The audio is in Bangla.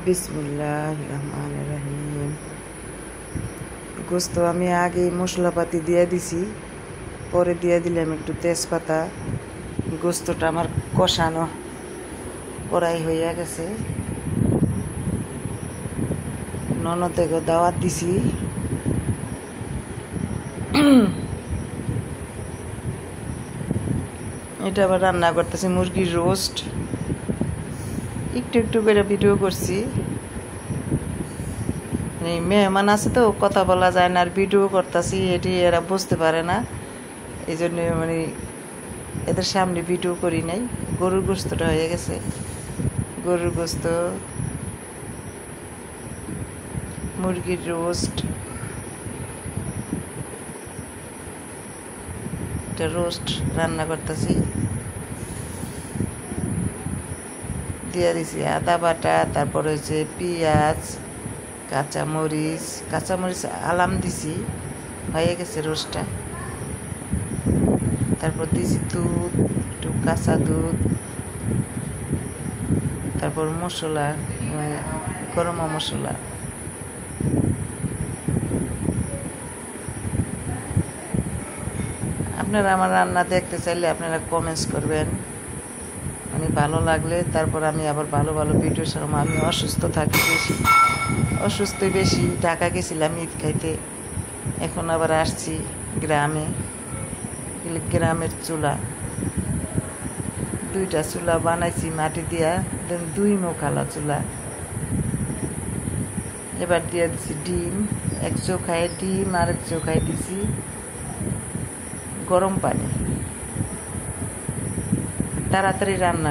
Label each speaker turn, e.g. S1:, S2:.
S1: বিসমিল্লাহিররহমানিররহিম। গোস্ত আমি আগে মশলাপাতি দিয়ে দিছি, পরে দিয়ে দিলাম একটু তেজপাতা। গোস্তটা আমার কষানো কড়াই হইয়া গেছে। ননদকে দাওয়াত দিছি। এটা আবার রান্না করতেছি মুরগির রোস্ট। একটু একটু করে ভিডিও করছি। মেহমান আছে তো কথা বলা যায় না, আর ভিডিও করতেছি, এটি এরা বুঝতে পারে না, এই জন্য এদের সামনে ভিডিও করি নাই। গরুর গোস্তটা হয়ে গেছে। গরুর গোস্ত, মুরগির রোস্ট, এটা রোস্ট রান্না করতেছি। দিয়ে দিছি আদা বাটা, তারপর হচ্ছে পেঁয়াজ, কাঁচামরিচ আলাম দিছি, হয়ে গেছে রোস্টটা। তারপর দিছি দুধ, একটু কাঁচা দুধ, তারপর মশলা, গরম মশলা। আপনারা আমার রান্না দেখতে চাইলে আপনারা কমেন্টস করবেন, ভালো লাগলে তারপর আমি আবার ভালো ভালো ভিডিও ছাড়ব। আমি অসুস্থ থাকি বেশি, ঢাকা গেছিলাম ঈদ খাইতে, এখন আবার আসছি গ্রামে। গ্রামের চুলা, 2টা চুলা বানাইছি মাটি দিয়া, 2 মুখালা চুলা। এবার দিয়ে দিছি ডিম, 1 চোখায় ডিম, আর 1 চোখায় দিছি গরম পানি। তাড়াতাড়ি রান্না